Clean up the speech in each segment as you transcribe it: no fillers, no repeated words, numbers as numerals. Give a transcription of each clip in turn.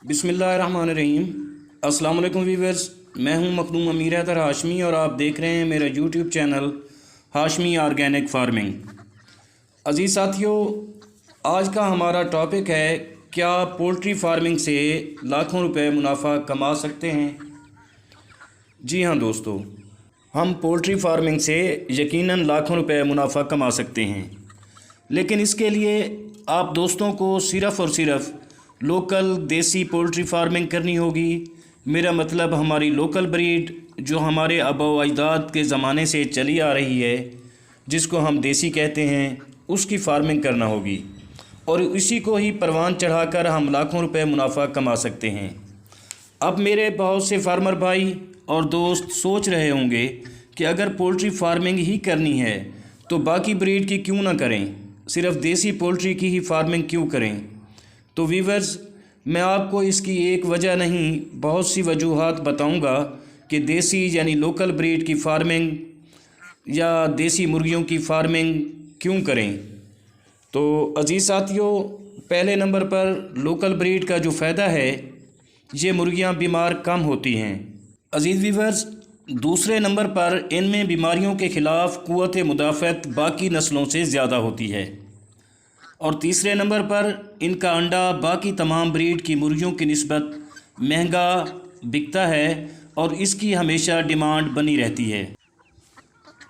बिस्मिल्लाहिर्रहमानिर्रहीम। अस्सलाम वालेकुम व्यूअर्स, मैं हूं मखदूम अमीर हैदर हाशमी और आप देख रहे हैं मेरा YouTube channel Hashmi organic farming. अज़ीज़ साथियों, आज का हमारा टॉपिक है क्या पोल्ट्री फार्मिंग से लाखों रुपए मुनाफा कमा सकते हैं। जी हाँ दोस्तों, हम पोल्ट्री फार्मिंग से यकीनन लाखों रुपए मुनाफा कमा सकते हैं, लेकिन इसके लिए आप दोस्तों को सिर्फ़ और सिर्फ लोकल देसी पोल्ट्री फार्मिंग करनी होगी। मेरा मतलब हमारी लोकल ब्रीड जो हमारे आबा व अजदाद के ज़माने से चली आ रही है, जिसको हम देसी कहते हैं, उसकी फार्मिंग करना होगी और इसी को ही परवान चढ़ाकर हम लाखों रुपए मुनाफा कमा सकते हैं। अब मेरे बहुत से फार्मर भाई और दोस्त सोच रहे होंगे कि अगर पोल्ट्री फार्मिंग ही करनी है तो बाकी ब्रीड की क्यों ना करें, सिर्फ देसी पोल्ट्री की ही फार्मिंग क्यों करें। तो व्यूअर्स, मैं आपको इसकी एक वजह नहीं बहुत सी वजूहात बताऊंगा कि देसी यानी लोकल ब्रीड की फार्मिंग या देसी मुर्गियों की फार्मिंग क्यों करें। तो अजीज़ साथियों, पहले नंबर पर लोकल ब्रीड का जो फ़ायदा है, ये मुर्गियां बीमार कम होती हैं। अजीज़ व्यूअर्स, दूसरे नंबर पर इनमें बीमारियों के ख़िलाफ़ क़ुव्वत मुदाफ़अत बाकी नस्लों से ज़्यादा होती है और तीसरे नंबर पर इनका अंडा बाकी तमाम ब्रीड की मुर्गियों की निस्बत महंगा बिकता है और इसकी हमेशा डिमांड बनी रहती है।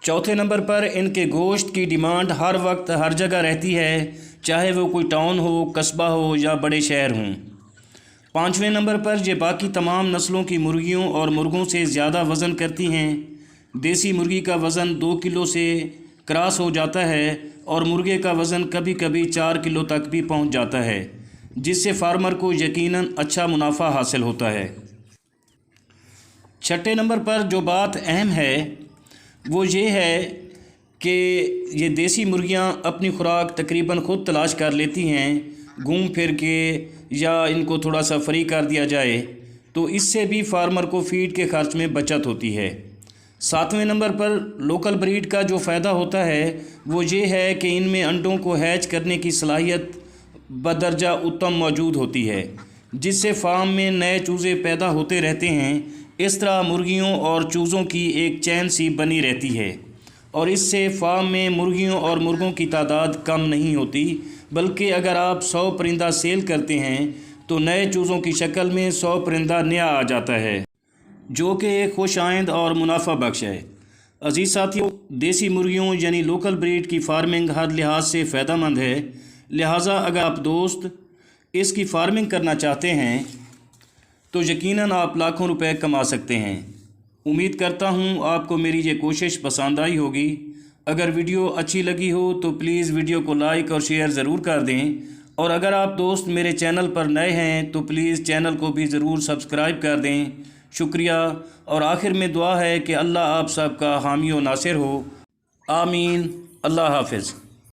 चौथे नंबर पर इनके गोश्त की डिमांड हर वक्त हर जगह रहती है, चाहे वो कोई टाउन हो, कस्बा हो या बड़े शहर हों। पाँचवें नंबर पर ये बाकी तमाम नस्लों की मुर्गियों और मुर्गों से ज़्यादा वज़न करती हैं। देसी मुर्गी का वज़न 2 किलो से क्रॉस हो जाता है और मुर्गे का वज़न कभी कभी 4 किलो तक भी पहुंच जाता है, जिससे फार्मर को यकीनन अच्छा मुनाफा हासिल होता है। छठे नंबर पर जो बात अहम है वो ये है कि ये देसी मुर्गियां अपनी खुराक तकरीबन ख़ुद तलाश कर लेती हैं, घूम फिर के, या इनको थोड़ा सा फ्री कर दिया जाए तो इससे भी फार्मर को फीड के खर्च में बचत होती है। सातवें नंबर पर लोकल ब्रीड का जो फ़ायदा होता है वो ये है कि इनमें अंडों को हैच करने की सलाहियत बदर्जा उत्तम मौजूद होती है, जिससे फार्म में नए चूज़े पैदा होते रहते हैं। इस तरह मुर्गियों और चूज़ों की एक चैन सी बनी रहती है और इससे फार्म में मुर्गियों और मुर्गों की तादाद कम नहीं होती, बल्कि अगर आप 100 परिंदा सेल करते हैं तो नए चूज़ों की शक्ल में 100 परिंदा नया आ जाता है, जो कि एक खुश आइंद और मुनाफा बख्श है। अजीज़ साथियों, देसी मुर्गियों यानी लोकल ब्रीड की फार्मिंग हर लिहाज से फ़ायदेमंद है, लिहाजा अगर आप दोस्त इसकी फार्मिंग करना चाहते हैं तो यकीनन आप लाखों रुपए कमा सकते हैं। उम्मीद करता हूँ आपको मेरी ये कोशिश पसंद आई होगी। अगर वीडियो अच्छी लगी हो तो प्लीज़ वीडियो को लाइक और शेयर ज़रूर कर दें, और अगर आप दोस्त मेरे चैनल पर नए हैं तो प्लीज़ चैनल को भी ज़रूर सब्सक्राइब कर दें। शुक्रिया। और आखिर में दुआ है कि अल्लाह आप सबका हामी व नासिर हो। आमीन। अल्लाह हाफ़िज़।